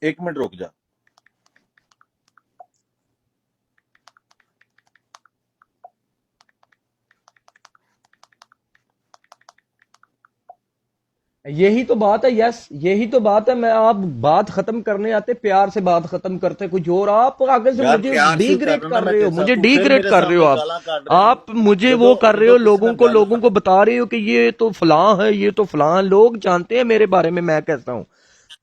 एक मिनट रुक जा। यही तो बात है। यस, यही तो बात है। मैं आप बात खत्म करने आते, प्यार से बात खत्म करते कुछ और, आप आगे से यार मुझे प्यार से डिग्रेड कर रहा ना कर मैं रहे हो, तेरे साथ, मुझे तू फिर डिग्रेड मेरे कर रहे हो। सामने गाला काट रहा आप मुझे वो जदों कर रहे जदों हो, किसी ने गल लोगों को बता रहे हो कि ये तो फलां है, ये तो फलां। लोग जानते हैं मेरे बारे में मैं कैसा हूं।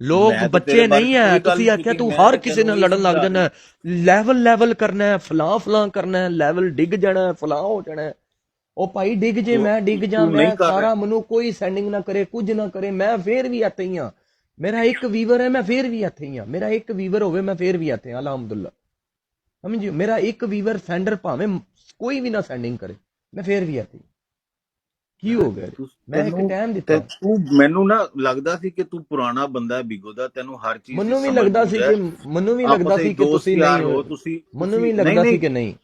लोग मैं तो तेरे बच्चे बारे नहीं च है। कोई गल तुसी नहीं आख्या की, तू मैं हर तो किसी तेनू ਨਾਲ यही लड़न लग समझा जाना रहा। है, लेवल करना है, फलां फलां करना है, लेवल डिग जाना है, फलां हो जाना है। ਉਹ ਭਾਈ ਡਿੱਗ ਜੇ, तो ਮੈਂ ਡਿੱਗ ਜਾ, तू ਮੈਂ नहीं कर ਸਾਰਾ, रहा। ਮੈਨੂੰ ਕੋਈ ਸੈਂਡਿੰਗ ਨਾ ਕਰੇ, ਕੁਝ ਨਾ ਕਰੇ, ਮੈਂ ਫੇਰ ਵੀ ਇੱਥੇ ਹੀ ਆ। ਮੇਰਾ ਇੱਕ ਵੀਵਰ ਹੈ, ਮੈਂ ਫੇਰ ਵੀ ਇੱਥੇ ਹੀ ਆ। ਮੇਰਾ ਇੱਕ ਵੀਵਰ ਹੋਵੇ, ਮੈਂ ਫੇਰ ਵੀ ਇੱਥੇ ਆ, ਅਲਹਮਦੁਲਿਲਾ। ਸਮਝਿਓ, ਮੇਰਾ ਇੱਕ ਵੀਵਰ ਸੈਂਡਰ ਭਾਵੇਂ ਕੋਈ ਵੀ ਨਾ ਸੈਂਡਿੰਗ ਕਰੇ, ਮੈਂ ਫੇਰ ਵੀ ਇੱਥੇ। ਕੀ ਹੋ ਗਿਆ? ਮੈਂ ਇੱਕ ਟਾਈਮ ਦਿੱਤਾ। ਤੂੰ ਮੈਨੂੰ ਨਾ ਲੱਗਦਾ ਸੀ ਕਿ ਤੂੰ ਪੁਰਾਣਾ ਬੰਦਾ ਹੈ ਬਿਗੋ ਦਾ, ਤੈਨੂੰ ਹਰ ਚੀਜ਼ ਦੀ ਮੈਨੂੰ ਵੀ ਸਮਝ ਲੱਗਦਾ ਬੂਝ ਸੀ ਹੈ। ਕਿ ਮੈਨੂੰ ਵੀ ਲੱਗਦਾ ਆਪਸ ਸੀ ਵਿੱਚ ਕਿ ਦੋਸਤ ਤੁਸੀਂ ਯਾਰ ਨਹੀਂ ਹੋ, ਹੋ। ਮੈਨੂੰ ਵੀ ਨਹੀਂ ਲੱਗਦਾ ਸੀ ਨਹੀਂ ਕਿ ਨਹੀਂ,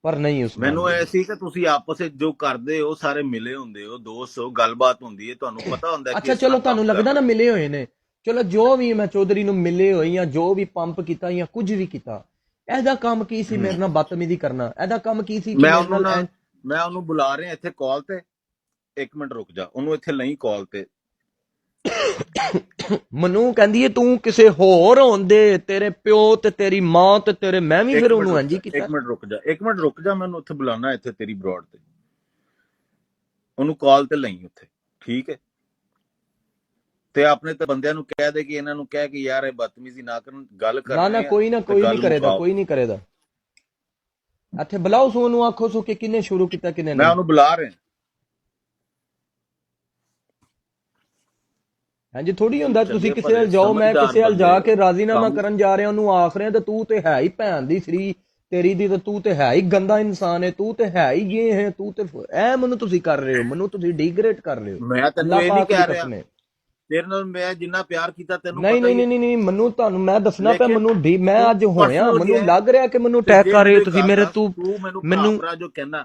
ਪਰ ਨਹੀਂ ਉਸਮਾਨ ਮੈਨੂੰ ਜੀ। ਐ ਸੀ ਕਿ ਤੁਸੀਂ ਆਪਸ ਵਿੱਚ ਜੋ ਕਰਦੇ ਹੋ ਸਾਰੇ ਮਿਲੇ ਹੁੰਦੇ ਹੋ, ਦੋਸਤ ਹੋ, ਗੱਲਬਾਤ ਹੁੰਦੀ ਹੈ, ਤੁਹਾਨੂੰ ਪਤਾ ਹੁੰਦਾ ਅੱਛਾ ਕਿਸ ਚਲੋ, ਤਰ੍ਹਾਂ ਤੁਹਾਨੂੰ ਕੰਮ ਲੱਗਦਾ ਨਾ ਕਰਨਾ। ਮਿਲੇ ਹੋਏ ਨੇ। ਚਲੋ ਜੋ ਵੀ ਮੈਂ ਚੌਧਰੀ ਨੂੰ ਮਿਲੇ ਹੋਏ ਜਾਂ ਜੋ ਵੀ ਪੰਪ ਕੀਤਾ ਜਾਂ ਕੁਝ ਵੀ ਕੀਤਾ, ਇਹਦਾ ਕੰਮ ਕੀ ਸੀ ਮੇਰੇ ਨਾਲ ਬਦਤਮੀਜ਼ੀ ਕਰਨਾ? ਇਹਦਾ ਕੰਮ ਕੀ ਸੀ ਕਿ ਮੈਂ ਮੇਰੇ ਉਹਨੂੰ ਨਾਲ ਨਾ ਮੈਂ ਉਹਨੂੰ ਬੁਲਾ ਰਿਹਾ ਇੱਥੇ ਕਾਲ ਤੇ, ਇੱਕ ਮਿੰਟ ਰੁਕ ਜਾ, ਉਹਨੂੰ ਇੱਥੇ ਲਈ ਕਾਲ ਤੇ। ਮੈਨੂੰ ਕਹਿੰਦੀ ਏ ਤੂੰ ਕਿਸੇ ਹੋਰ ਹੁੰਦੇ, ਤੇਰੇ ਪਿਓ ਤੇ ਤੇਰੀ ਮਾਂ ਤੇ ਤੇਰੇ, ਮੈਂ ਵੀ ਫਿਰ ਉਹਨੂੰ ਇੰਝ ਹੀ ਕੀਤਾ। ਇੱਕ ਮਿੰਟ ਰੁਕ ਜਾ, ਇੱਕ ਮਿੰਟ ਰੁਕ ਜਾ, ਮੈਨੂੰ ਉੱਥੇ ਬੁਲਾਣਾ ਇੱਥੇ ਤੇਰੀ ਬਰੋਡ ਤੇ, ਉਹਨੂੰ ਕਾਲ ਤੇ ਲਈ ਉੱਥੇ, ਠੀਕ ਹੈ? ਤੇ ਆਪਣੇ ਤੇ ਬੰਦਿਆਂ ਨੂੰ ਕਹਿ ਦੇ ਕਿ ਇਹਨਾਂ ਨੂੰ ਕਹਿ ਕਿ ਯਾਰ ਇਹ ਬਦਤਮੀਜ਼ੀ ਨਾ ਕਰਨ, ਗੱਲ ਕਰ ਨਾ ਰਹੇ ਆ ਨਾ ਤੇ ਕੋਈ ਨਹੀਂ ਗੱਲ ਕਰੇਦਾ, ਮੁਕਾਓ। ਕੋਈ ਨਹੀਂ ਕਰੇਦਾ। ਇੱਥੇ ਬੁਲਾਓ ਸੋ ਨੂੰ, ਆਖੋ ਸੋ ਕਿ ਕਿਨੇ ਸ਼ੁਰੂ ਕੀਤਾ ਕਿਨੇ ਮੈਂ ਨਹੀਂ। ਉਹਨੂੰ ਬੁਲਾ ਰਿਹਾ। ਹਾਂਜੀ, ਥੋੜੀ ਤੁਸੀਂ ਹੁੰਦਾ ਤੁਸੀਂ ਚੰਗੇ ਕਿਸੇ ਭਲੇ ਨਾਲ ਜਾਓ, ਮੈਂ ਸਮਝਦਾਰ ਕਿਸੇ ਨਾਲ ਬੰਦੇ ਜਾ ਹੋ ਕੇ ਰਾਜ਼ੀਨਾਮਾ ਕੰਮ। ਕਰਨ ਜਾ ਰਿਹਾ, ਉਹਨੂੰ ਆਖ ਰਿਹਾ ਤੇ ਤੂੰ ਤੇ ਹੈ ਹੀ ਭੈਣ ਦੀ ਸ੍ਰੀ ਤੇਰੀ ਦੀ, ਤੇ ਤੂੰ ਤੇ ਹੈ ਹੀ ਗੰਦਾ ਇਨਸਾਨ ਹੈ, ਤੂੰ ਤੇ ਹੈ ਹੀ ਇਹ ਹੈ, ਤੂੰ ਤੇ ਐ ਮੈਨੂੰ ਤੁਸੀਂ ਕਰ ਰਹੇ ਹੋ, ਮੈਨੂੰ ਤੁਸੀਂ ਡੀਗ੍ਰੇਡ ਕਰ ਰਹੇ ਹੋ। ਮੈਂ ਤੈਨੂੰ ਅੱਲਾਹ ਇਹ ਨਹੀਂ ਪਾਕ ਦੀ ਕਹਿ ਰਿਹਾ, ਕਸਮ ਹੈ। ਤੇਰੇ ਨਾਲ ਮੈਂ ਜਿੰਨਾ ਪਿਆਰ ਕੀਤਾ ਤੈਨੂੰ ਨਹੀਂ ਪਤਾ ਨਹੀਂ ਹੀ ਹੈ, ਨਹੀਂ ਨਹੀਂ, ਮੈਨੂੰ ਤੁਹਾਨੂੰ ਮੈਂ ਦੱਸਣਾ ਪਿਆ, ਲੇਕਿਨ ਮੈਨੂੰ ਮੈਂ ਤੂੰ ਅੱਜ ਹੋਇਆ, ਪਰਸਨਲ ਮੈਨੂੰ ਗਿਆ ਲੱਗ ਰਿਹਾ ਕਿ ਮੈਨੂੰ ਤੇ ਅਟੈਕ ਜੇ ਕਰ ਰਹੇ ਮੈਨੂੰ ਹੋ ਇੱਕ ਤੁਸੀਂ ਗੱਲ ਮੇਰੇ। ਦੱਸ, ਤੂੰ ਮੈਨੂੰ ਭਰਾ ਮੈਨੂੰ ਭਰਾ ਜੋ ਕਹਿੰਦਾ,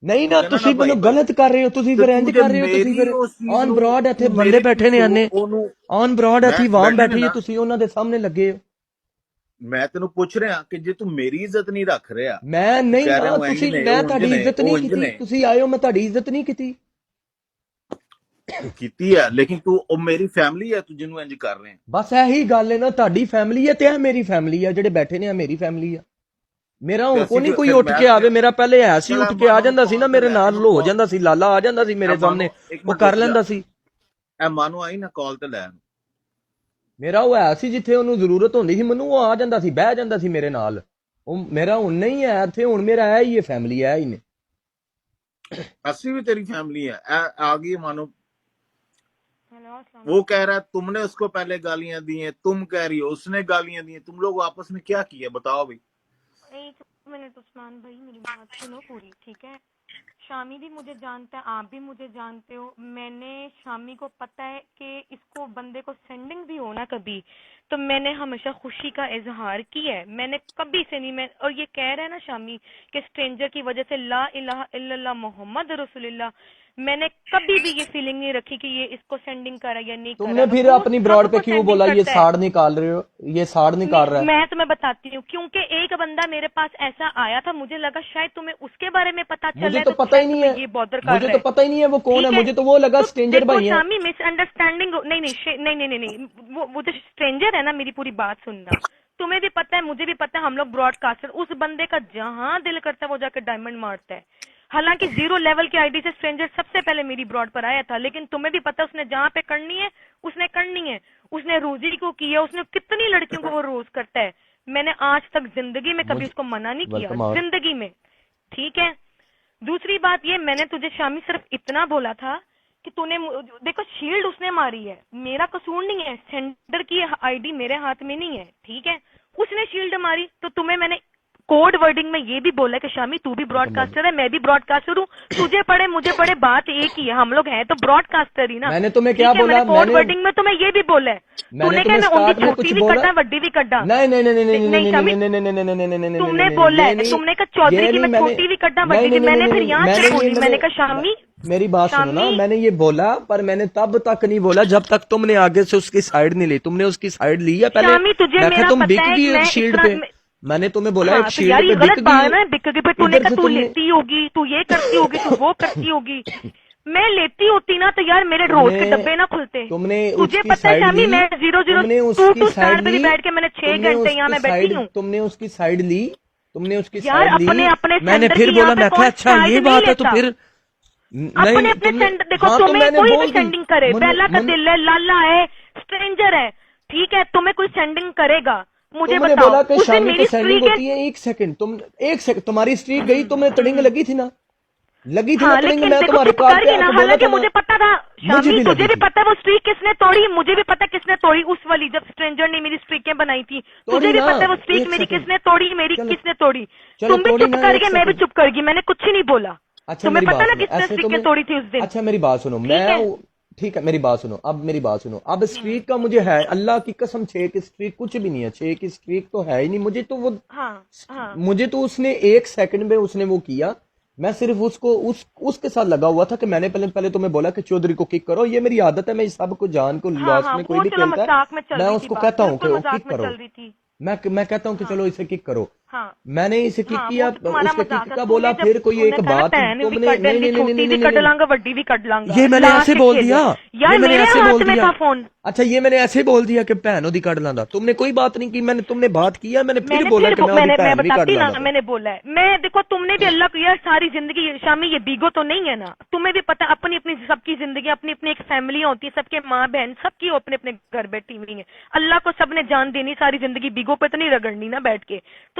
ਨਹੀਂ ਤੂੰ ਨਾ, ਕਹਿੰਦਾ ਨਾ ਤੁਸੀਂ ਭਾਈ ਮੈਨੂੰ ਭਾਈ, ਗਲਤ ਕਰ ਰਹੇ ਹੋ, ਤੁਸੀਂ ਤੇ ਫਿਰ ਇੰਜ ਤੂੰ ਜੇ ਕਰ ਰਹੇ ਹੋ, ਤੁਸੀਂ ਮੇਰੀ ਫਿਰ ਉਸ ਚੀਜ਼ ਔਨ ਨੂੰ, ਬ੍ਰੌਡ ਇੱਥੇ ਤੂੰ ਬੰਦੇ ਮੇਰੇ ਬੈਠੇ ਨੇ, ਪਿੱਛੋਂ ਆਨੇ ਉਹਨੂੰ, ਔਨ ਬ੍ਰੌਡ ਮੈਂ ਇੱਥੇ ਵਾਮ ਬੈਠੇ ਨੇ ਬੈਠੀ ਹੈ, ਨਾ, ਤੁਸੀਂ ਉਹਨਾਂ ਦੇ ਸਾਹਮਣੇ ਲੱਗੇ ਹੋ। ਮੈਂ ਤੈਨੂੰ ਪੁੱਛ ਰਿਹਾ ਕਿ ਜੇ ਤੂੰ ਮੇਰੀ ਇੱਜ਼ਤ ਨਹੀਂ ਰੱਖ ਰਿਹਾ, ਮੈਂ ਤੂੰ ਨਹੀਂ ਕਹਿ ਰਿਹਾ ਨਾ, ਉਹ ਇੰਜ ਤੁਸੀਂ, ਨੇ, ਮੈਂ ਉਹ ਉਂਝ ਤੁਹਾਡੀ ਨੇ, ਇੱਜ਼ਤ ਉਹ ਨਹੀਂ ਇੰਜ ਕੀਤੀ, ਨੇ, ਤੁਸੀਂ ਆਏ ਹੋ, ਮੈਂ ਤੁਹਾਡੀ ਇੱਜ਼ਤ ਨਹੀਂ ਕੀਤੀ। ਤੂੰ ਕੀਤੀ ਹੈ, ਲੇਕਿਨ ਤੂੰ, ਉਹ ਮੇਰੀ ਫੈਮਿਲੀ ਹੈ, ਤੂੰ ਜਿਹਨੂੰ ਇੰਜ ਕਰ ਰਿਹਾ। ਬਸ ਇਹੀ ਗੱਲ ਹੈ ਨਾ, ਤੁਹਾਡੀ ਫੈਮਿਲੀ ਹੈ ਤੇ ਇਹ ਮੇਰੀ ਫੈਮਿਲੀ ਹੈ, ਜਿਹੜੇ ਬੈਠੇ ਨੇ ਆ ਮੇਰੀ ਫੈਮਿਲੀ ਆ। ਮੇਰਾ ਤੇ ਹੁਣ ਅਸੀਂ ਕੋਈ ਨਹੀਂ ਕੋਈ ਫਿਰ ਉੱਠ ਮੈਂ ਕੇ ਆਵੇ, ਮੇਰਾ ਪਹਿਲੇ ਹੈ ਸੀ, ਚਲਾ ਉੱਠ ਕੇ ਆ ਮਾਨੋ ਨੂੰ ਜਾਂਦਾ ਸੀ ਨਾ ਕਾਲ ਤੇ ਮੇਰੇ ਲੈ, ਨਾਲ, ਇਹਨੂੰ ਹੋ ਕਾਲ, ਜਾਂਦਾ ਸੀ, ਲਾਲਾ ਆ ਜਾਂਦਾ ਸੀ ਮੇਰੇ ਇਹ ਸਾਹਮਣੇ, ਮਾਨੋ ਇੱਕ ਉਹ ਮਿੰਟ ਕਰ ਰੁਕ ਜਾ, ਲੈਂਦਾ ਸੀ। ਇਹ ਮਾਨੋ ਆਈ ਨਾ ਕਾਲ ਤੇ ਲੈ, ਮੇਰਾ ਉਹ ਹੈ ਸੀ ਜਿੱਥੇ ਉਹਨੂੰ ਜ਼ਰੂਰਤ ਹੁੰਦੀ ਸੀ ਮੈਨੂੰ, ਉਹ ਆ ਜਾਂਦਾ ਸੀ, ਬਹਿ ਜਾਂਦਾ ਸੀ ਮੇਰੇ ਨਾਲ। ਉਹ ਮੇਰਾ ਹੁਣ ਨਹੀਂ ਹੈ ਇੱਥੇ, ਹੁਣ ਮੇਰਾ ਹੈ ਹੀ, ਇਹ ਫੈਮਿਲੀ ਹੈ ਹੀ ਨੇ। ਅਸੀਂ भी तेरी फैमिली है। आ गई मानो, वो कह रहा है तुमने उसको पहले गालियां दी हैं, तुम कह रही हो उसने गालियां दी हैं, तुम लोग आपस में क्या किया बताओ भाई। एक मिनट उस्मान भाई, मेरी बात सुनो पूरी, ठीक है? शामी भी मुझे जानता है, आप भी मुझे जानते हो। मैंने शामी को पता है कि इसको बंदे को सेंडिंग भी हो ना कभी, तो मैंने हमेशा खुशी का इजहार किया है, मैंने कभी से नहीं। मैं, और ये कह रहा है ना शामी कि स्ट्रेंजर की वजह से ला इलाहा इल्लल्लाह मोहम्मद रसूलुल्लाह, मैंने कभी भी ये फीलिंग नहीं रखी कि ये इसको सेंडिंग कर रहा है या नहीं कर तुमने रहा। फिर वो अपनी ब्रॉड पे सबको क्यों सेंडिंग बोला ये करता है। साड़ निकाल रहे हो, ये साड़ निकाल रहा है? मैं तुम्हें बताती हूँ, क्योंकि एक बंदा मेरे पास ऐसा आया था, मुझे लगा शायद तुम्हें उसके बारे में पता चला मुझे है, तो तो पता ही शायद नहीं तुम्हें है, ये बॉदर कर मुझे रहा तो है। पता ही नहीं है वो कौन है, ठीक है, मुझे तो वो लगा तो स्ट्रेंजर देखो भाई है। शामी, मिसअंडरस्टैंडिंग नहीं नहीं नहीं नहीं नहीं नहीं, वो जो स्ट्रेंजर है ना, मेरी पूरी बात सुनना। तुम्हें भी पता है, मुझे भी पता है, हम लोग ब्रॉडकास्टर, उस बंदे का जहां दिल करता है वो जाकर डायमंड मारता है। हालांकि 0 लेवल की आईडी से स्ट्रेंजर सबसे पहले मेरी ब्रॉड पर आया था, लेकिन तुम्हें भी पता है उसने जहां पे करनी है उसने करनी है। उसने रोजी को किया, उसने कितनी लड़कियों को वो रोज करता है। मैंने आज तक जिंदगी में कभी उसको मना नहीं किया, जिंदगी में, ठीक है? दूसरी बात ये, मैंने तुझे शामी सिर्फ इतना बोला था कि तूने, देखो शील्ड उसने मारी है, मेरा कसूर नहीं है, सेंडर की आईडी मेरे हाथ में नहीं है, ठीक है? उसने शील्ड मारी, तो तुम्हें मैंने कोड वर्डिंग में ये भी बोला है कि शामी तू भी ब्रॉडकास्टर है, मैं भी ब्रॉडकास्टर हूँ, तुझे पढ़े मुझे पढ़े बात एक ही है, हम लोग हैं तो ब्रॉडकास्टर ही ना। मैंने तुम्हें क्या बोला? कोड वर्डिंग में तुम्हें ये भी बोला है, तूने क्या मैं उनकी छोटी भी कड्डा वड्डी भी कड्डा। नहीं नहीं नहीं नहीं नहीं शामी, तुमने बोला है, तुमने कहा चौधरी की मैं छोटी भी कड्डा वड्डी भी, मैंने फिर यहाँ से बोली, मैंने कहा शामी मेरी बात सुनो ना, मैंने ये बोला पर मैंने तब तक नहीं बोला जब तक तुमने आगे से उसकी साइड नहीं ली। तुमने उसकी साइड ली है पहले? शामी तुझे मैं मेरा तुम पता बिक है गई कि मैं एक शील्ड पे, मैंने तुम्हें बोला एक शील्ड यार पे ये बिक गलत बात है, गई। बिक गई पे तूने कहा तू लेती होगी, तू ये करती होगी, तू वो करती होगी। मैं लेती होती ना तो यार मेरे रोज के डब्बे ना खुलते। तुमने तुझे उसकी पता है साइड शामी ली, मैं 002 स्टार पे भी बैठ के मैंने 6 घंटे यहाँ मैं बैठी हूँ। तुमने उसकी साइड ली, तुमने उसकी यार साइड ली, अपने अपने मैंने सेंटर फिर की बोला यहाँ पे मैं कौन अच्छा ये साइड बात नहीं है तो लेता। फिर अपने अपने सेंटर देखो, तुम्हें कोई भी सेंडिंग करे, बेला का दिल है, लाला है, स्ट्रेंजर है, ठीक है, तुम्हें कोई सेंडिंग करेगा मुझे तुमने बताओ। बोला कि उस दिन शामी को मेरी सेंडिंग स्त्री होती है। एक सेकंड तुम्हारी स्ट्रीक गई, तुम्हें तड़िंग लगी थी ना, लगी थी ना हाँ, तड़िंग। लेकिन मैं देखो तुम्हारे चुप कॉल कर पे गई ना, आके बोला हालांकि था मुझे पता था मुझे शामी, भी तुझे लगी भी थी। पता है वो स्ट्रीक किसने तोड़ी, मुझे भी पता किसने तोड़ी उस वाली, जब स्ट्रेंजर ने मेरी स्ट्रीकें बनाई थी, तुझे भी ना, पता है वो स्ट्रीक एक मेरी सेकंड। किसने तोड़ी, मेरी चलो, किसने तोड़ी। चलो तुम भी तोड़ी चुप ना, कर एक गए, मैं भी सेकंड। चुप कर गई, मैंने कुछ ही नहीं बोला। अच्छा तुम्हें मेरी पता बात ना सुनो, किसने ऐसे स्ट्रीकें तुम्हें तोड़ी थी उस दिन। अच्छा मेरी बात सुनो, ठीक है? मैं ठीक है मेरी बात सुनो, अब मेरी बात सुनो, अब स्ट्रीक का मुझे है अल्लाह की कसम 6 की स्ट्रीक कुछ भी नहीं है, 6 की स्ट्रीक तो है ही नहीं मुझे तो वो हाँ मुझे तो उसने 1 सेकंड में उसने वो किया, मैं सिर्फ उसको उसके साथ लगा हुआ था कि मैंने पहले तुम्हें बोला कि चौधरी को किक करो, ये मेरी आदत है, मैं सबको जान को लॉस में कोई भी चलो खेलता मजाक में है चल मैं रही उसको थी कहता बात, हूँ कि बिल्कुल वो मजाक किक में करो, चल रही थी। मैं कहता हूँ कि चलो इसे किक करो, हाँ मैंने इसे किक हाँ, किया, वो तो तुम्हारा उसके मजाक किक है। का तूने बोला, जब फिर कोई तूने एक कहा ना बात बहन भी तुमने कट लेंगी, छोटी भी कट लांगा, वड्डी भी कट लांगा, ये मैंने लास्ट ऐसे बोल खेल दिया, यार ये मैंने मेरे ऐसे हाथ बोल में दिया। था फोन। अच्छा ये मैंने ऐसे बोल दिया कि बहन ओदी कट लांदा, तुमने कोई बात नहीं की, तुमने बात किया, मैंने फिर बोला कि मैं ओदी मैं बहन भी कट बताती ना, लांदा। मैंने बोला है, मैं देखो तुमने भी अल्लाह को यार सारी जिंदगी शामी ये बीगो तो नहीं है ना, तुम्हें भी पता अपनी अपनी सबकी जिंदगी, अपनी अपनी एक फैमिली होती है, सबके माँ बहन सबकी अपने अपने घर बैठी हुई है, अल्लाह को सबने जान देनी, सारी जिंदगी बीगो पे तो नहीं रगड़नी ना बैठ के।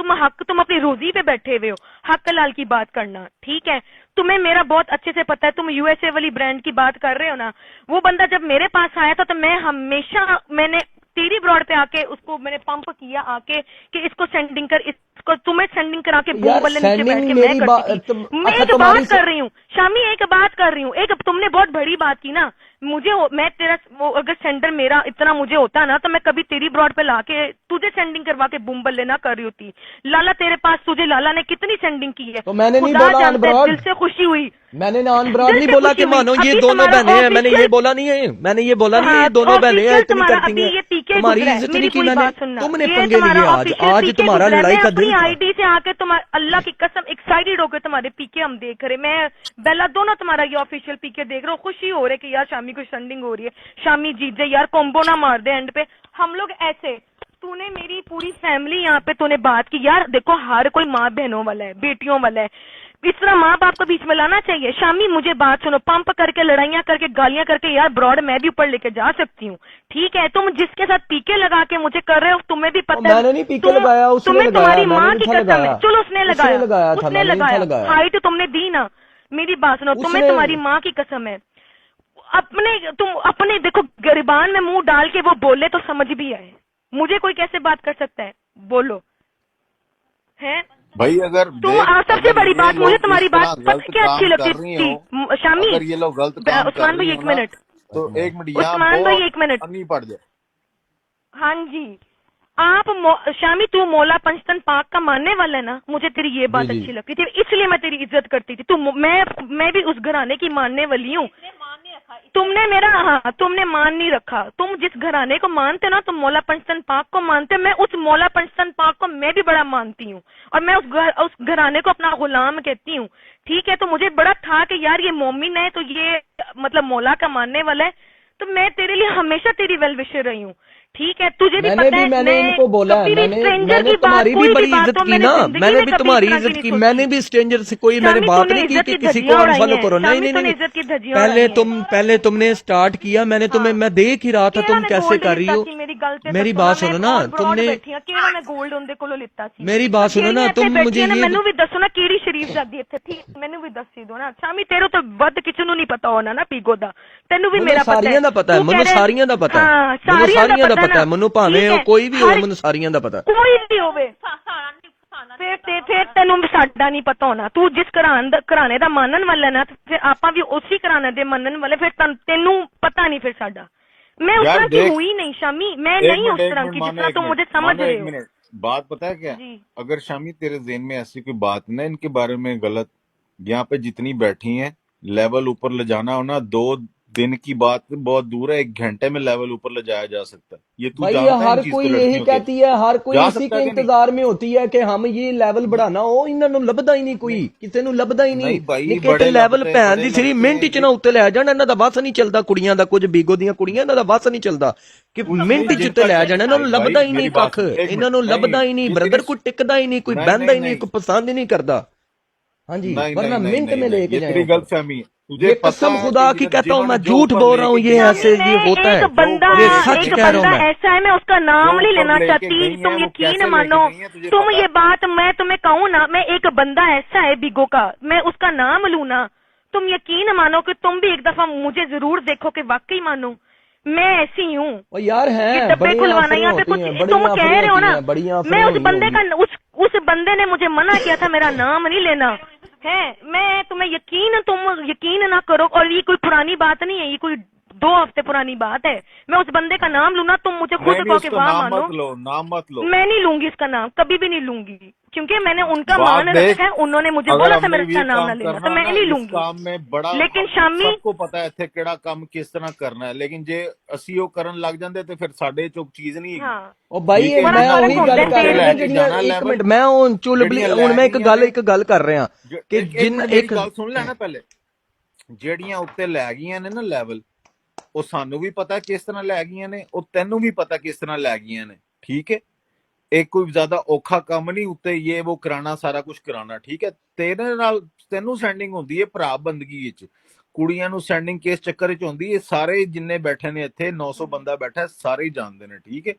तुम अपनी रोजी पे बैठे हुए हो, हक हलाल की बात करना, ठीक है? तुम्हें मेरा बहुत अच्छे से पता है, तुम यूएसए वाली ब्रांड की बात कर रहे हो ना, वो बंदा जब मेरे पास आया था तो मैं हमेशा मैंने तेरी ब्रॉड पे आके उसको मैंने पंप किया आके कि इसको सेंडिंग कर, इसको तुम्हें सेंडिंग करा के बूम वाले नीचे बैठ के मैं करती थी। मैं एक बात कर रही हूँ शामी, एक बात कर रही हूँ, एक तुमने बहुत बड़ी बात की ना, मैं तेरा वो अगर सेंडर मेरा इतना मुझे होता ना तो मैं कभी तेरी ब्रॉड पे लाके तुझे सेंडिंग करवा के बूम बल्ले ना कर रही होती। लाला तेरे पास, तुझे लाला ने कितनी सेंडिंग की है, तो मैंने नहीं खुदा बोला जानता है, अनब्रॉड, दिल से खुशी हुई, मैंने नॉन ब्रॉड दिल नहीं से बोला खुशी कि मानो हुई। ये अभी दोनों तुम्हारा बहनें हैं, मैंने ये official- बोला नहीं है, मैंने ये बोला नहीं है ये हाँ, दोनों बहनें हैं, official इतनी तुम्हारा करती अभी हैं, ये पीके तुम्हारी गुजरा है, इज्जत मेरी नहीं की पूरी मैंने, बात सुनना, तुमने ये पंगे तुम्हारा लिए official आज पीके तुम्हारा गुजरा है। लड़ाई मैं का अपनी दिल था। आईडी से आके तुम्हारा अल्लाह की कसम एक्साइटेड होकर तुम्हारे पीके हम देख रहे, मैं बेला दोनों तुम्हारा ये ऑफिशियल पीके देख रहे हो, खुशी हो रही है कि यार शामी को सेंडिंग हो रही है, शामी जीत जाए यार, कॉम्बो ना मार दे एंड पे हम लोग ऐसे। तूने मेरी पूरी फैमिली यहाँ पे तूने बात की यार, देखो हर कोई माँ बहनों वाला है, बेटियों वाला है, इस तरह माँ बाप को बीच में लाना चाहिए। शामी मुझे बात सुनो, पंप करके लड़ाइयाँ करके गालियां करके यार ब्रॉड मैं भी ऊपर लेके जा सकती हूँ, ठीक है? तुम जिसके साथ पीके लगा के मुझे कर रहे हो तुम्हें भी पता है, मैंने नहीं पीके लगाया, उसने तुम्हें लगाया, तुम्हारी मैंने माँ नहीं की था कसम है, लगाया। चलो उसने लगाया था, मैंने नहीं था लगाया। हाइट तुमने दी ना, मेरी बात सुनो, तुम्हें तुम्हारी माँ की कसम है, तुम अपने देखो गिरबान में मुंह डाल के वो बोले तो समझ भी आए, मुझे कोई कैसे बात कर सकता है, बोलो है भाई? अगर सबसे बड़ी बात, मुझे तुम्हारी बात पता क्या अच्छी लगती थी शामी, अगर ये लोग गलत काम उस्मान भाई एक मिनट, तो एक मिनट उस्मान भाई एक मिनट, नहीं पड़ जाए। हाँ जी, आप शामी तू मौला पंचतन पाक का मानने वाला है ना, मुझे तेरी ये बात अच्छी लगती थी, इसलिए मैं तेरी इज्जत करती थी। मैं भी उस घराने की मानने वाली हूँ, तुमने मेरा हाँ तुमने मान नहीं रखा, तुम जिस घराने को मानते ना, तुम मौला पंचतन पाक को मानते, मैं उस मौला पंचतन पाक को मैं भी बड़ा मानती हूँ, और मैं उस घराने को अपना गुलाम कहती हूँ, ठीक है? तो मुझे बड़ा था कि यार ये मोमिन है तो ये मतलब मौला का मानने वाला है, तो मैं तेरे लिए हमेशा तेरी वेल विशर रही हूँ, ठीक है? तुझे भी पता है मैंने इनको बोला है, मैंने तुम्हारी भी बड़ी इज्जत की ना, मैंने भी तुम्हारी इज्जत की, मैंने भी स्ट्रेंजर से कोई मैंने बात नहीं की कि किसी को अनफॉलो करो, नहीं, पहले तुमने स्टार्ट किया, मैंने तुम्हें मैं देख ही रहा था तुम कैसे कर रही हो। मेरी बात सुनो ना, तुमने गोल्ड उनके कोलों लिता सी, मेरी बात सुनो ना, तुम मुझे ये मैनू भी दसो ना केड़ी शरीफ जादी इत्थे, ठीक? मैनू भी दसी दो ना शामी, तेरे तो वध किसी नूं नहीं पता होना ना पीगो दा, तेनू भी मेरा सारियां दा पता है, ਮੈਨੂੰ ਸਾਰੀਆਂ ਦਾ ਪਤਾ ਹੈ, ਮੈਨੂੰ ਸਾਰੀਆਂ ਦਾ ਪਤਾ ਹੈ, ਮੈਨੂੰ ਭਾਵੇਂ ਉਹ ਕੋਈ ਵੀ ਹੋਵੇ, ਮੈਨੂੰ ਸਾਰੀਆਂ ਦਾ ਪਤਾ ਹੈ, ਕੋਈ ਵੀ ਹੋਵੇ ਫਿਰ ਤੈਨੂੰ ਸਾਡਾ ਨਹੀਂ ਪਤਾ ਹੋਣਾ, ਤੂੰ ਜਿਸ ਘਰਾਣੇ ਦਾ ਮੰਨਣ ਵਾਲਾ ਨਾ, ਫਿਰ ਆਪਾਂ ਵੀ ਉਸੇ ਘਰਾਣੇ ਦੇ ਮੰਨਣ ਵਾਲੇ, ਫਿਰ ਤੈਨੂੰ ਪਤਾ नहीं फिर साडा। मैं उस तरह की हुई नहीं शामी, मैं नहीं उस तरह की जितना तुम मुझे समझ रहे हो। बात पता है क्या, अगर शामी तेरे ज़हन में ऐसी कोई बात ना इनके बारे में गलत, यहाँ पे जितनी बैठी हैं लेवल ऊपर ले जाना हो ना, 2 दिन की बात बहुत दूर है, 1 घंटे में लेवल ऊपर ले जाया जा सकता है। ये तू भाई जानता है हर कोई यही कहती है, हर कोई जा इसी सकता के है कि नहीं? इंतजार में होती है कि हम ये लेवल बढ़ाना हो, इन्हां ਨੂੰ ਲੱਭਦਾ ਹੀ ਨਹੀਂ ਕੋਈ, ਕਿਸੇ ਨੂੰ ਲੱਭਦਾ ਹੀ ਨਹੀਂ। ਨਹੀਂ ਭਾਈ, ਨਿੱਕੇ ਬੜੇ ਤੇ ਲੈਵਲ ਲੱਭਦੇ, ਭੈਣ ਬੜੇ ਦੀ ਸਿਰੀ ਲੱਭਦੇ ਮਿੰਟ ਚ ਨਾ ਉੱਤੇ ਲੈ ਜਾਣ, ਇਹਨਾਂ ਦਾ ਵਸ ਨਹੀਂ ਚੱਲਦਾ, ਕੁੜੀਆਂ ਦਾ, ਕੁਝ ਬੀਗੋ ਦੀਆਂ ਕੁੜੀਆਂ, ਇਹਨਾਂ ਦਾ ਵਸ ਨਹੀਂ ਚੱਲਦਾ ਕਿ ਮਿੰਟ ਚ ਉੱਤੇ ਲੈ ਜਾਣ, ਇਹਨਾਂ ਨੂੰ ਲੱਭਦਾ ਹੀ ਨਹੀਂ ਕੱਖ, ਇਹਨਾਂ ਨੂੰ ਲੱਭਦਾ ਹੀ ਨਹੀਂ, ਬ੍ਰਦਰ ਕੋਈ ਟਿਕਦਾ ਹੀ ਨਹੀਂ, ਕੋਈ ਬਹਿੰਦਾ ਹੀ ਨਹੀਂ, ਕੋਈ ਪਸੰਦ ਹੀ ਨਹੀਂ ਕਰਦਾ। हाँ जी, वरना मिनट में लेके जाए। गलत फहमी है, तुझे ये कसम खुदा की कहता हूँ, मैं झूठ बोल रहा हूँ, ये ऐसे ये होता है, ये सच कह रहा हूँ मैं। ऐसा है, मैं उसका नाम नहीं लेना चाहती, तुम यकीन मानो, तुम ये बात मैं तुम्हें कहूँ ना, मैं एक बंदा ऐसा है बिगो का, मैं उसका नाम लूँ ना, तुम यकीन मानो कि तुम भी एक दफा मुझे जरूर देखो कि वाकई मानो मैं ऐसी हूँ। यार है डब्बे खुलवाना यहाँ पे कुछ तुम कह रहे हो ना, मैं उस बंदे का उस बंदे ने मुझे मना किया था मेरा नाम नहीं लेना है। मैं तुम्हें तुम यकीन ना करो, और ये कोई पुरानी बात नहीं है, ये कोई 2 हफ्ते पुरानी बात है। मैं उस बंदे का नाम लूँ ना, तुम मुझे खुद कहो कि वाह मानो, नाम मत लो, मैं नहीं लूंगी इसका नाम, कभी भी नहीं लूंगी, क्योंकि मैंने उनका मान रखा है, उन्होंने मुझे बोला था मेरा इसका नाम ना लेना, तो मैं नहीं लूंगी। काम में बड़ा लेकिन शामी सबको पता है इत्थे किहड़ा काम किस तरह करना है, लेकिन जे ਅਸੀਂ ਉਹ ਕਰਨ ਲੱਗ ਜਾਂਦੇ ਤੇ ਫਿਰ ਸਾਡੇ ਚੋਂ ਚੀਜ਼ ਨਹੀਂ ਹੈਗੀ। ਉਹ ਬਾਈ ਮੈਂ ਉਹੀ ਗੱਲ ਕਰ ਰਿਹਾ, ਜਿਹੜੀਆਂ ਇੱਕ ਮਿੰਟ ਮੈਂ ਹੁਣ ਚੁਲਬਲੀ, ਹੁਣ ਮੈਂ ਇੱਕ ਗੱਲ ਕਰ ਰਿਹਾ ਕਿ ਜਿੰਨ ਇੱਕ ਗੱਲ ਸੁਣ ਲੈਣਾ ਪਹਿਲੇ, ਜਿਹੜੀਆਂ ਉੱਤੇ ਲੈ ਗਈਆਂ ਨੇ ਨਾ ਲੈਵਲ, ਉਹ ਸਾਨੂੰ ਵੀ ਪਤਾ ਕਿਸ ਤਰ੍ਹਾਂ ਲੈ ਗਈਆਂ ਨੇ, ਉਹ ਤੈਨੂੰ ਵੀ ਪਤਾ ਕਿਸ ਤਰ੍ਹਾਂ ਲੈ ਗਈਆਂ ਨੇ, ਠੀਕ ਹੈ। ਇਹ ਕੋਈ ਜ਼ਿਆਦਾ ਔਖਾ ਕੰਮ ਨਹੀਂ ਉੱਤੇ ਇਹ ਉਹ ਕਰਾਣਾ, ਸਾਰਾ ਕੁਝ ਕਰਾਣਾ, ਠੀਕ ਹੈ। ਤੇਰੇ ਨਾਲ ਤੈਨੂੰ ਸੈਂਡਿੰਗ ਹੁੰਦੀ ਹੈ ਭਰਾ ਬੰਦਗੀ ਵਿੱਚ, ਕੁੜੀਆਂ ਨੂੰ ਸੈਂਡਿੰਗ ਕਿਸ ਚੱਕਰ ਚ ਹੁੰਦੀ ਹੈ, ਸਾਰੇ ਜਿੰਨੇ ਬੈਠੇ ਨੇ ਇੱਥੇ 900 ਬੰਦਾ ਬੈਠਾ, ਸਾਰੇ ਹੀ ਜਾਣਦੇ ਨੇ, ਠੀਕ ਹੈ।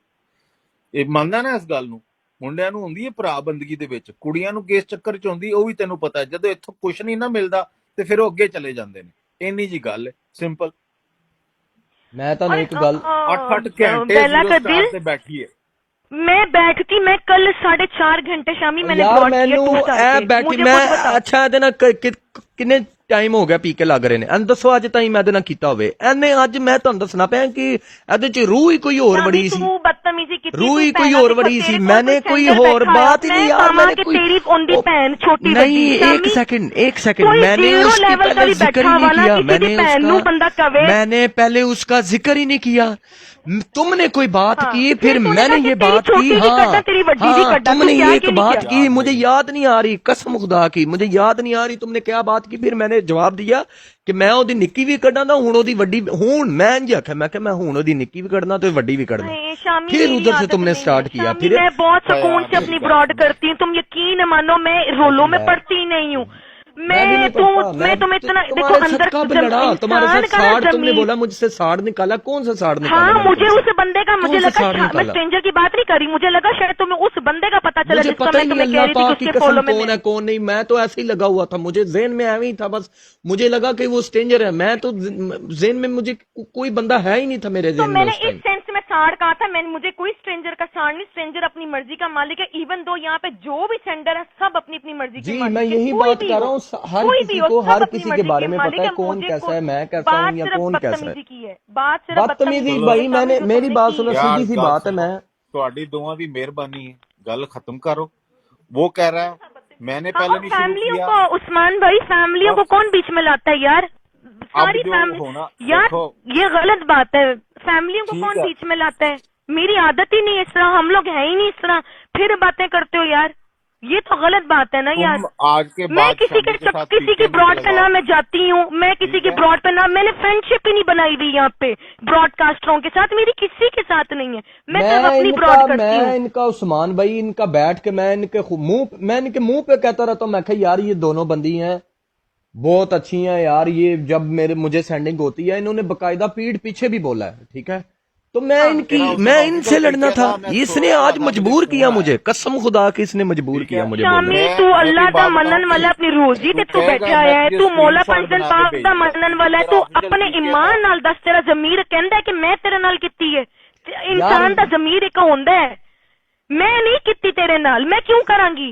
ਇਹ ਮੰਨਦਾ ਨਾ ਇਸ ਗੱਲ ਨੂੰ, ਮੁੰਡਿਆਂ ਨੂੰ ਹੁੰਦੀ ਹੈ ਭਰਾ ਬੰਦਗੀ ਦੇ ਵਿੱਚ, ਕੁੜੀਆਂ ਨੂੰ ਕਿਸ ਚੱਕਰ ਚ ਹੁੰਦੀ ਉਹ ਵੀ ਤੈਨੂੰ ਪਤਾ। ਜਦੋਂ ਇੱਥੋਂ ਕੁਝ ਨਹੀਂ ਨਾ ਮਿਲਦਾ ਤੇ ਫਿਰ ਉਹ ਅੱਗੇ ਚਲੇ ਜਾਂਦੇ ਨੇ, ਇੰਨੀ ਜੀ ਗੱਲ ਹੈ, ਸਿੰਪਲ। मैं तो नहीं एक गल 8 घंटे से बैठी है, मैं बैठती, मैं कल 4.5 घंटे शामी मैंने यार ब्रॉड मैनू किया, ए बैठी मैं अच्छा ਇਹਦੇ ਨਾਲ ਕਿੰਨੇ ਟਾਈਮ ਹੋ ਗਿਆ ਪੀ ਕੇ ਲੱਗ ਰਹੇ ਨੇ, ਐਨ ਦੱਸੋ ਅੱਜ ਤਾਈਂ ਮੈਂ ਇਹਦੇ ਨਾਲ ਕੀਤਾ ਹੋਵੇ ਇਹਨੇ? ਅੱਜ ਮੈਂ ਤੁਹਾਨੂੰ ਦੱਸਣਾ ਪਿਆ ਕਿ ਇਹਦੇ ਚ ਰੂਹ ਹੀ ਕੋਈ ਹੋਰ ਬੜੀ ਸੀ, ਰੂਹ ਹੀ ਕੋਈ ਹੋਰ ਬੜੀ ਸੀ, ਮੈਨੇ ਕੋਈ ਹੋਰ ਬਾਤ ही नहीं यार, मैंने कोई तेरी ओंदी बहन छोटी नहीं, एक सेकंड मैंने उसकी पहले जिक्र ही नहीं किया, मैंने पहले उसका जिक्र ही नहीं किया, तुमने कोई बात की, फिर मैंने ये बात की, हाँ तुमने ये एक बात की, मुझे याद नहीं आ रही, कसम खुदा की मुझे याद नहीं आ रही तुमने क्या बात की। फिर मैंने जवाब दिया कि मैं ओदी निक्की भी कड्डा ना, हुण ओदी वड्डी, हुण मैं इंज आख्या, मैं कि मैं हुण ओदी निक्की भी कड्डना तो वड्डी भी कड्डना। फिर उधर से तुमने स्टार्ट किया। फिर मैं बहुत सुकून से अपनी ब्रॉड करती हूँ, तुम यकीन मानो मैं रोलों में पड़ती नहीं हूँ। मैं तुम इतना देखो अंदर कब लड़ा तुम्हारे साथ साड़, तुमने बोला मुझसे साड़ निकाला, कौन सा साड़ निकाला? हाँ मुझे उस बंदे का, मुझे लगा मैं स्ट्रेंजर की बात नहीं कर रही, मुझे लगा शायद तुम्हें उस बंदे का पता चला, मुझे पता ही नहीं अल्लाह पाक की कसम कौन है कौन नहीं, मैं तो ऐसे ही लगा हुआ था, मुझे ज़हन में ऐसे ही था, बस मुझे लगा कि वो स्ट्रेंजर है, मैं तो ज़हन में मुझे कोई बंदा है ही नहीं था मेरे ज़हन में। मैंने इस सेंस में साड़ कहा था, मैंने मुझे कोई स्ट्रेंजर का साड़ नहीं, स्ट्रेंजर अपनी मर्जी का मालिक है, इवन दो यहाँ पे जो भी सेंडर है सब अपनी अपनी मर्जी के मालिक है। मैं यही बात कर रहा हूँ, हर किसी को हर किसी के बारे में पता है कौन कैसा है, मैं कैसा हूँ या कौन कैसा है। बदतमीजी भाई, मैंने मेरी बात सुनो, सीधी सी बात है, मैं ਤੁਹਾਡੀ ਦੋਵਾਂ ਦੀ ਮਿਹਰਬਾਨੀ ਹੈ, ਗੱਲ खत्म करो। वो कह रहा है मैंने पहले नहीं शुरू किया। उस्मान भाई फैमिलियों को कौन बीच में लाता है यार, सारी फैमिली यार, ये गलत बात है, फैमिलियों को कौन बीच में लाता है? मेरी आदत ही नहीं इस तरह, हम लोग है ही नहीं इस तरह, फिर बातें करते हो यार, ये तो गलत बात है ना यार। आज के मैं किसी की ब्रॉड पे ना मैं जाती हूँ, मैं किसी की ब्रॉड पे ना, मैंने फ्रेंडशिप ही नहीं बनाई हुई यहाँ पे ब्रॉडकास्टरों के साथ, मेरी किसी के साथ नहीं है, मैं सिर्फ अपनी ब्रॉड करती हूँ। मैं इनका उस्मान भाई, इनका बैठ के मैं इनके मुंह पे कहता रहता हूँ, मैं कहा यार ये दोनों बंदी हैं बहुत अच्छी हैं यार, ये जब मुझे सेंडिंग होती है इन्होंने बकायदा पीठ पीछे भी बोला है, ठीक है, तो मैं इनसे लड़ना था, इसने आज मजबूर किया मुझे, कसम खुदा की इसने मजबूर किया मुझे। शामी तू अल्लाह दा मनन वाला, अपनी रोजी ते तू बैठा है, तू मौला पंजन पाक दा मनन वाला है, तू अपने ईमान नाल दस तेरा ज़मीर कहंदा है कि मैं तेरे नाल कीती है, इंसान दा ज़मीर एक होंदा है, मैं नहीं कीती तेरे नाल, मैं क्यों करांगी?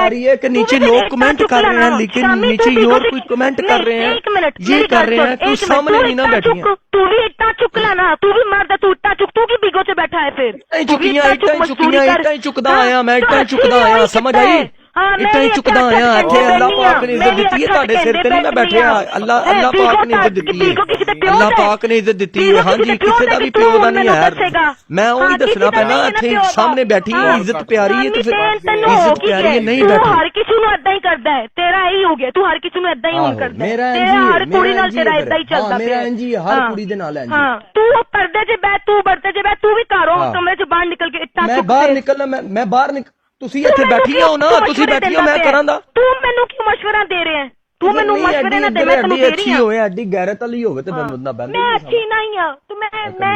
आ रही है कि नीचे लोग कमेंट कर रहे हैं, लेकिन नीचे और कोई कमेंट कर रहे हैं, ये कर रहे हैं, तू सामने नहीं ना बैठी है। तू भी इतना चुक ला ना, तू भी मर्द है, तू इतना चुक, तू की बिगो से बैठा है फिर इटा ही चुकदा आया मैं, इटा ही चुकदा आया, समझ आई? हाँ, मैं ਇੱਟਾਂ ਹੀ भी ਚੁੱਕਦਾ अच्छा ਆਇਆ अच्छा ਇੱਥੇ कहते ਅੱਲਾਹ नहीं ਪਾਕ ਨੇ हाँ, ਇੱਜ਼ਤ मैं भी ਦਿੱਤੀ ਹੈ अच्छा ਤੁਹਾਡੇ ਸਿਰ कहते ਤੇ ਨਹੀਂ ਮੈਂ बैठनी ਬੈਠਿਆ हाँ। ਅੱਲਾਹ तू ਪਾਕ ਨੇ को ਇੱਜ਼त ਦਿੱਤੀ ਹੈ तू को किसी के प्यो ਅੱਲਾह है? ਪਾਕ ਨੇ ਇੱਜ਼ਤ ਦਿੱਤੀ ਤੂੰ ਹੈ ਕਿਸੇ ਹਾਂਜੀ ਦੇ ਪਿਓ ਕਿਸੇ ਦਾ ਦਾ ਵੀ ਵੀ ਤੂੰ ਪਿਓ ਦਾ ਹੁਣ ਨਹੀਂ ਮੈਨੂੰ ਯਾਰ ਦੱਸੇਗਾ। ਮੈਂ ਉਹੀ ਹਾਂ, ਕਿਸੇ ਦੱਸਣਾ ਦਾ ਪੈਣਾ ਨਹੀਂ ਹੈ ਨਾ ਇੱਥੇ ਪਿਓ ਦਾ। ਸਾਹਮਣੇ ਬੈਠੀ ਹੈ ਹਾਂ। ਇੱਜ਼ਤ ਪਿਆਰੀ ਹੈ ਤੇ ਫਿਰ ਤੈਨੂੰ ਹੋ ਇੱਜ਼ਤ ਕੀ ਪਿਆਰੀ ਹੈ ਗਿਆ? ਨਹੀਂ ਤੂੰ ਬੈਠੀ ਹਰ ਕਿਸੇ ਨੂੰ ਏਦਾਂ ਹੀ ਕਰਦਾ ਹੈ, ਤੇਰਾ ਇਹੀ ਹੋ ਗਿਆ, ਤੂੰ ਹਰ ਕਿਸੇ ਨੂੰ ਏਦਾਂ ਹੀ ਹੁਣ ਆਹੋ ਕਰਦਾ ਹੈ, ਮੇਰਾ ਤੇਰਾ ਹਰ ਇੰਜੀ ਕੁੜੀ ਮੇਰਾ ਨਾਲ ਇੰਜੀ ਤੇਰਾ ਹੈ ਏਦਾਂ ਹੀ ਫਿਰ ਚੱਲਦਾ ਹਾਂ ਮੇਰਾ ਪਿਆ। ਇੰਜੀ ਹੈ ਹਰ ਹਾਂ। ਕੁੜੀ ਦੇ ਨਾਲ ਇੰਜੀ ਹਾਂ, ਤੂੰ ਪਰਦੇ 'ਚ ਬੈ, ਤੂੰ ਪਰਦੇ 'ਚ ਬੈ, ਤੂੰ ਵੀ ਘਰੋਂ ਹਾਂ। ਕਮਰੇ 'ਚ ਬਾਹਰ ਨਿਕਲ ਕੇ ਇੱਟਾਂ ਮੈਂ ਚੁੱਕ ਬਾਹਰ ਕੇ ਨਿਕਲਣਾ ਮੈਂ ਬਾਹਰ ਨਿਕ ਤੁਸੀਂ ਤੂੰ ਇੱਥੇ ਮੈਨੂੰ ਬੈਠੀਆਂ ਹੋ ਨਾ ਕਿਉਂ ਤੁਸੀਂ ਮਸ਼ਵਰੇ ਬੈਠੀਆਂ ਦਿੰਦਾ ਮੈਂ ਪਿਆ? ਕਰਾਂ ਦਾ ਤੂੰ ਮੈਨੂੰ ਕਿਉਂ ਮਸ਼ਵਰਾ ਦੇ ਰਿਹਾ ਹੈ? ਤੂੰ ਮੈਨੂੰ ਨਹੀਂ ਮਸ਼ਵਰੇ ਨਾ ਦੇ, ਐਡੀ ਮੈਂ ਤੈਨੂੰ ਦੇ ਰਹੀ ਅੱਛੀ ਹਾਂ। ਹੋਵੇ ਐਡੀ ਗੈਰਤ ਵਾਲੀ ਹੋਵੇ ਤੇ ਹਾਂ। ਬੰਦਾ ਬੰਦ ਮੈਂ ਅੱਛੀ ਨਹੀਂ ਆ ਤੂੰ ਮੈਂ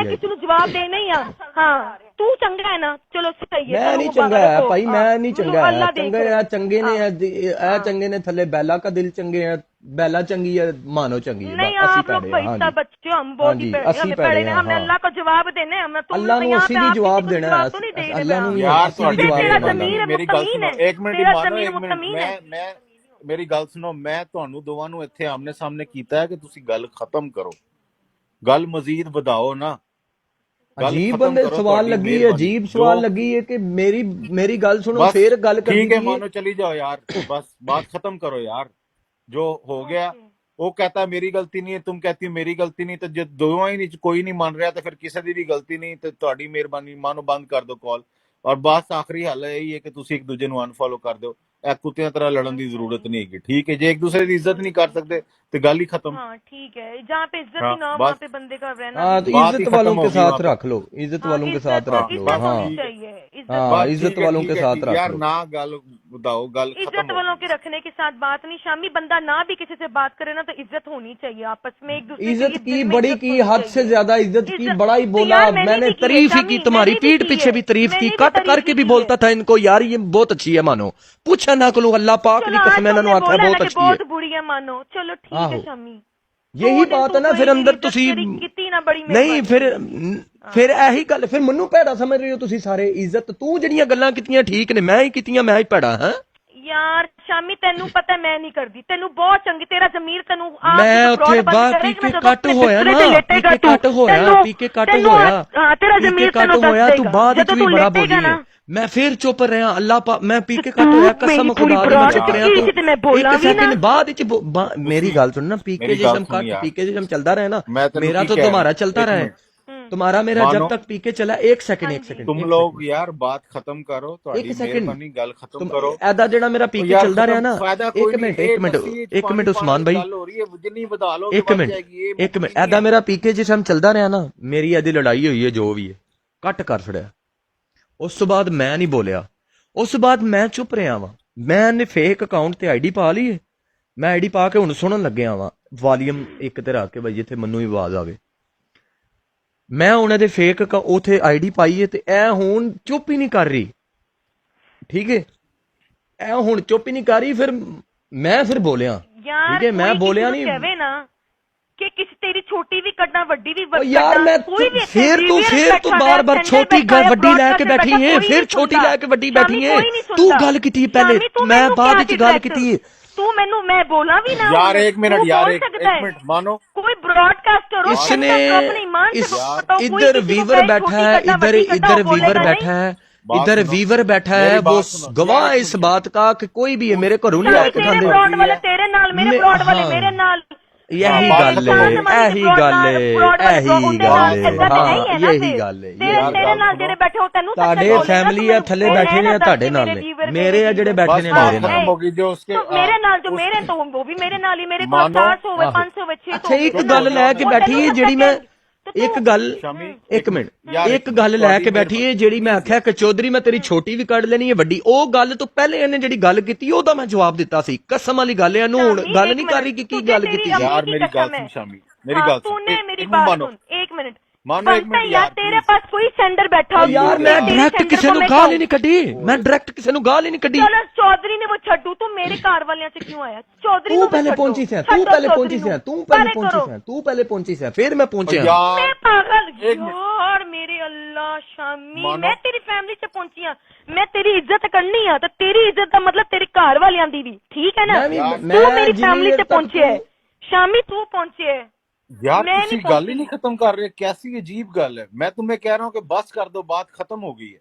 ਕਿਸੇ ਨੂੰ ਜਵਾਬ ਦੇ ਨਹੀਂ ਆ ਹਾਂ ਤੂੰ ਚੰਗਾ ਹੈ ਨਾ ਚਲੋ ਸਹੀ ਹੈ ਮੈਂ ਨਹੀਂ ਚੰਗਾ ਹੈ ਭਾਈ ਮੈਂ ਨਹੀਂ ਚੰਗਾ ਹੈ ਚੰਗੇ ਆ ਚੰਗੇ ਨੇ ਇਹ ਚੰਗੇ ਨੇ ਥੱਲੇ ਬੈਲਾ का दिल चंगे है बैला चंगी है मानो चंगी है नहीं ਅਸੀਂ आप लोग ਪੈੜੇ ਹਾਂ पैसा बच्चे हम बहुत ही हाँ जी, ਅਸੀਂ पैड़े पैड़े हैं हैं, हमें हाँ। अल्लाह को जवाब देने हैं, हम तुम अल्लाह तो ਨੂੰ यहाँ ਅਸੀਂ पे ਵੀ आप ਜਵਾਬ किसी को ਦੇਣਾ जवाब ਹੈ तो नहीं दे रहे ਅੱਲਾਹ ਨੂੰ ना। ਵੀ ਯਾਰ ਅਸੀਂ ਵੀ ਜਵਾਬ तेरा ਦੇਣਾ ज़मीर है, ਮੇਰੀ ਗੱਲ मुतमीन ਸੁਣੋ है, ਇੱਕ ਮਿੰਟ तेरा ਮਾਨੋ ज़मीर ਇੱਕ ਮਿੰਟ मुतमीन है। ਮੈਂ ਮੇਰੀ ਗੱਲ ਸੁਣੋ ਮੈਂ ਤੁਹਾਨੂੰ ਦੋਵਾਂ ਨੂੰ ਇੱਥੇ ਆਮਨੇ ਸਾਹਮਣੇ ਕੀਤਾ ਹੈ ਕਿ ਤੁਸੀਂ ਗੱਲ ਖਤਮ ਕਰੋ ਗੱਲ ਮਜ਼ੀਦ ਵਧਾਓ ਨਾ ਅਜੀਬ ਬੰਦੇ ਸਵਾਲ ਲੱਗੀ ਹੈ ਅਜੀਬ ਸਵਾਲ ਲੱਗੀ है कि मेरी गल सुनो फिर गल करनी ठीक है मानो चली जाओ यार बस बात खत्म करो यार जो हो गया वो कहता है मेरी गलती नहीं है तुम कहती हो मेरी गलती नहीं तो जो दोनों ही नहीं कोई नहीं मान रहा तो फिर किसी की भी गलती नहीं तो ਤੁਹਾਡੀ ਮਿਹਰਬਾਨੀ ਮਾਨੋ ਬੰਦ ਕਰ ਦਿਓ ਕਾਲ ਔਰ ਬਸ ਆਖਰੀ ਹੱਲ ਇਹ ਹੀ ਹੈ ਕਿ ਤੁਸੀਂ ਇੱਕ ਦੂਜੇ ਨੂੰ ਅਨਫੋਲੋ ਕਰ ਦਿਓ ਇਹ ਕੁੱਤਿਆਂ ਤਰ੍ਹਾਂ ਲੜਨ ਦੀ ਜ਼ਰੂਰਤ ਨਹੀਂ ਹੈਗੀ ਠੀਕ है ਜੇ ਇੱਕ ਦੂਸਰੇ ਦੀ ਇੱਜ਼ਤ ਨਹੀਂ ਕਰ ਸਕਦੇ ਤੇ ਗੱਲ ਹੀ ਖਤਮ हाँ ठीक है जहाँ पे इज्जत ही ना हो वहाँ पे बंदे का रहना हाँ तो बात ही इज्जत खत्म वालों के होगी साथ वहाँ पे। रख लो इज्जत वालों के साथ रख लो इज्जत हाँ होनी चाहिए हाँ बस इज्जत ठीक है, वालों ठीक के है, साथ ठीक है, रख यार लो ना गल बताओ गल खत्म इज्जत हो वालों के रखने के साथ बात नहीं शामी बंदा ना भी किसी से बात करे ना तो इज्जत होनी चाहिए आपस में एक दूसरे इज्जत की में बड़ी इज्जत की होनी हद से चाहिए। ज्यादा इज्जत की इज्जत- बड़ा ही तो बोला यार मैंने मैंने भी की है, तारीफ ही शामी, की तुम्हारी मैंने भी पीठ की पीछे है, भी तारीफ मैंने की भी कट तारीफ करके की भी है। बोलता था इनको यार ये बहुत अच्छी है मानो पूछा ना करो अल्लाह पाक चलो की आज कसम इन्होंने तुमने आखा बोला ना बहुत कि अच्छी है बहुत बुरी है मानो चलो ठीक है आहो। शामी यही बात है ना फिर अंदर तुसी कितनी ना बड़ी नहीं ਫਿਰ ਇਹੀ ਗੱਲ ਫਿਰ ਮੈਨੂੰ ਭੈੜਾ ਸਮਝ ਰਹੇ ਹੋ ਤੁਸੀਂ ਸਾਰੇ ਇੱਜ਼ਤ ਤੂੰ ਜਿਹੜੀਆਂ ਗੱਲਾਂ ਕੀਤੀਆਂ ਠੀਕ ਨੇ ਮੈਂ ਹੀ ਕੀਤੀਆਂ ਮੈਂ ਹੀ ਭੈੜਾ ਹਾਂ ਯਾਰ ਸ਼ਾਮੀ ਤੈਨੂੰ ਪਤਾ ਮੈਂ ਨਹੀਂ ਕਰਦੀ ਤੈਨੂੰ ਬਹੁਤ ਚੰਗੀ ਤੇਰਾ ਜ਼ਮੀਰ ਤੈਨੂੰ ਮੈਂ ਉੱਥੇ ਬਾਹਰ ਪੀ ਕੇ ਕੱਟ ਹੋਇਆ ਨਾ ਪੀ ਕੇ ਕੱਟ ਹੋਇਆ ਹਾਂ ਤੇਰਾ ਜ਼ਮੀਰ ਤੈਨੂੰ ਦੱਸ ਹੋਇਆ ਤੂੰ ਬਾਅਦ ਵਿੱਚ ਵੀ ਬੜਾ ਬੋਲੀ ਹੈ ਮੈਂ ਫਿਰ ਚੁੱਪ ਰਿਹਾ ਅੱਲਾਹ ਪਾ ਮੈਂ ਪੀ ਕੇ ਕੱਟ ਹੋਇਆ ਕਸਮ ਖੁਦਾ ਦੀ ਮੈਂ ਚੁੱਪ ਰਿਹਾ ਤੂੰ ਇੱਕ ਸੈਕਿੰਡ ਬਾਅਦ ਵਿੱਚ ਮੇਰੀ ਗੱਲ ਸੁਣ ਨਾ ਪੀ ਕੇ ਜਿਸਮ ਕੱਟ ਪੀ ਕੇ ਜਿਸਮ ਚੱਲਦਾ ਰਹੇ ना मेरा तो तुम्हारा चलता रहे तुम्हारा मेरा जब तक पी के चला एक सेकंड तुम लोग यार बात खत्म करो एक सेकंड गल खत्म करो ऐदा जेड़ा मेरा पी के चलता रहा ना एक मिनट उस्मान भाई एक मिनट ऐदा मेरा पी के जिसम चलता रहा ना मेरी ऐदी लड़ाई हुई है जो भी है कट कर छड़िया उस तो बाद मैं नहीं बोलिया उस बाद मैं चुप रहा वा मैंने फेक अकाउंट ते आईडी पा ली है मैं आईडी पा के हुण सुनन लग्या वा वॉल्यूम एक ते रख के भाई जिथे मन्नू भी आवाज आवे मैं ਉਹਨਾਂ ਦੇ ਫੇਕ ਉਥੇ ਆਈਡੀ ਪਾਈ ਹੈ ਤੇ ਇਹ ਹੁਣ ਚੁੱਪ ਹੀ ਨਹੀਂ ਕਰ ਰਹੀ ਠੀਕ ਹੈ ਇਹ ਹੁਣ ਚੁੱਪ ਹੀ ਨਹੀਂ ਕਰ ਰਹੀ ਫਿਰ ਮੈਂ ਫਿਰ ਬੋਲਿਆ ਠੀਕ ਹੈ ਮੈਂ ਬੋਲਿਆ ਨਹੀਂ ਕਹਵੇ ਨਾ ਕਿ ਕਿਸੇ ਤੇਰੀ ਛੋਟੀ ਵੀ ਕੱਢਣਾ ਵੱਡੀ ਵੀ यार मैं फिर तू बार-बार छोटी ਵੱਡੀ ਲੈ ਕੇ ਬੈਠੀ ਹੈ ਫਿਰ ਛੋਟੀ ਲੈ ਕੇ ਵੱਡੀ ਬੈਠੀ ਹੈ ਤੂੰ ਗੱਲ ਕੀਤੀ ਪਹਿਲੇ मैं बाद ਵਿੱਚ ਗੱਲ ਕੀਤੀ तू मैनू मैं बोला भी ना यार एक मिनट मानो कोई ब्रॉडकास्टर इसने इधर वीवर बैठा है इधर वीवर बैठा है इधर वीवर बैठा है वो गवाह है इस बात का कि कोई भी है मेरे को रूल आके खांदे ब्रॉड वाले तेरे नाल मेरे ब्रॉड वाले मेरे नाल यही गल है यही गल है यही गल है हाँ यही गल है तेरे नाल जेड़े बैठे हो तैनू ਤੁਹਾਡੇ ਫੈਮਿਲੀ ਆ ਥੱਲੇ ਬੈਠੇ ਨੇ ਤੁਹਾਡੇ ਨਾਲ ਨੇ ਮੇਰੇ ਆ ਜਿਹੜੇ ਬੈਠੇ ਨੇ ਮੇਰੇ ਨਾਲ मेरे नाल जो मेरे तो वो भी मेरे नाल ही मेरे को 400 होवे 500 होवे 600 ਅੱਛਾ ਇੱਕ ਗੱਲ ਲੈ ਕੇ ਬੈਠੀ ਹੈ ਜਿਹੜੀ ਮੈਂ ਇੱਕ ਗੱਲ ਇੱਕ ਮਿੰਟ ਇੱਕ ਗੱਲ ਲੈ ਕੇ ਬੈਠੀ ਹੈ ਜਿਹੜੀ ਮੈਂ ਆਖਿਆ ਕਿ ਚੌਧਰੀ ਮੈਂ ਤੇਰੀ ਛੋਟੀ ਵੀ ਕੱਢ ਲੈਣੀ ਹੈ ਵੱਡੀ ਉਹ ਗੱਲ ਤੋਂ ਪਹਿਲੇ ਇਹਨੇ ਜਿਹੜੀ ਗੱਲ ਕੀਤੀ ਉਹਦਾ ਮੈਂ ਜਵਾਬ ਦਿੱਤਾ ਸੀ ਕਸਮ ਵਾਲੀ ਗੱਲ ਹੈ ਇਹਨੂੰ ਹੁਣ ਗੱਲ ਨਹੀਂ ਕਰ ਰਹੀ ਕਿ ਕੀ ਗੱਲ ਕੀਤੀ यार मेरी गल सुन शामी मेरी गल तूने मेरी बात सुन एक मिनट यार तेरे पास कोई सेंडर बैठा हो यार मैं डायरेक्ट किसी ਨੂੰ ਗਾਲ ਹੀ ਨਹੀਂ ਕੱਢੀ मैं डायरेक्ट किसी ਨੂੰ ਗਾਲ ही नहीं ਕੱਢੀ चलो चौधरी ने वो छड्डू तू मेरे कार वालियां से क्यों आया चौधरी तू पहले पहुंची से तू पहले पहुंची से तू पहले पहुंची से तू पहले पहुंची से फिर मैं पहुंचा मैं पागल यार मेरे अल्लाह शामी मैं तेरी फैमिली से पहुंची हां मैं तेरी इज्जत करनी है तो तेरी इज्जत का मतलब तेरे कार वालियां दी भी ठीक है ना तू मेरी फैमिली से पहुंचे है शामी तू पहुंचे है यार तुसी गल ही नहीं खत्म कर रहे कैसी अजीब गल है मैं तुम्हें कह रहा हूँ कि बस कर दो बात खत्म हो गई है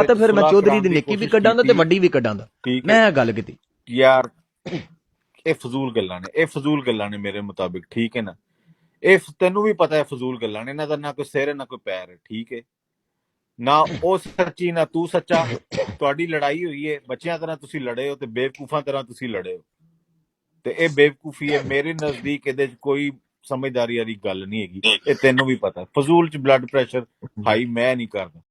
ਔਲਾਦ ਹੈ, ਫਿਰ ਮੈਂ ਸੁਲਾਹ ਚੌਧਰੀ ਕਰਾਉਣ ਦੀ ਦੀ ਨਿੱਕੀ ਵੀ ਕੋਸ਼ਿਸ਼ ਕੱਢਾਂਦਾ ਤੇ ਕੀਤੀ, ਵੱਡੀ ਵੀ ਕੱਢਾਂਦਾ। ਠੀਕ ਮੈਂ ਹੈ ਇਹ ਗੱਲ ਕੀਤੀ। ਯਾਰ ਇਹ ਫਜ਼ੂਲ ਗੱਲਾਂ ਨੇ, ਇਹ ਫਜ਼ੂਲ ਗੱਲਾਂ ਨੇ ਮੇਰੇ ਮੁਤਾਬਿਕ, ਠੀਕ ਹੈ ਨਾ। ਇਹ ਤੈਨੂੰ ਵੀ ਪਤਾ ਹੈ ਫਜ਼ੂਲ ਗੱਲਾਂ ਨੇ, ਇਹਨਾਂ ਦਾ ਨਾ ਕੋਈ ਸਿਰ ਹੈ ਨਾ ਕੋਈ ਪੈਰ ਹੈ, ਠੀਕ ਹੈ ਨਾ। ਉਹ ਸੱਚੀ ਨਾ ਤੂੰ ਸੱਚਾ। ਤੁਹਾਡੀ ਲੜਾਈ ਹੋਈ ਹੈ, ਬੱਚਿਆਂ ਤਰ੍ਹਾਂ ਤੁਸੀਂ ਲੜੇ ਹੋ ਤੇ ਬੇਵਕੂਫਾਂ ਤਰ੍ਹਾਂ ਤੁਸੀਂ ਲੜੇ ਹੋ, ਤੇ ਇਹ ਬੇਵਕੂਫੀ ਹੈ। ਮੇਰੇ ਨਜ਼ਦੀਕ ਇਹਦੇ 'ਚ ਕੋਈ ਸਮਝਦਾਰੀ ਵਾਲੀ ਗੱਲ ਨਹੀਂ ਹੈਗੀ, ਇਹ ਤੈਨੂੰ ਵੀ ਪਤਾ। ਫਜ਼ੂਲ ਚ ਬਲੱਡ ਪ੍ਰੈਸ਼ਰ ਹਾਈ ਮੈਂ ਨਹੀਂ ਕਰਦਾ।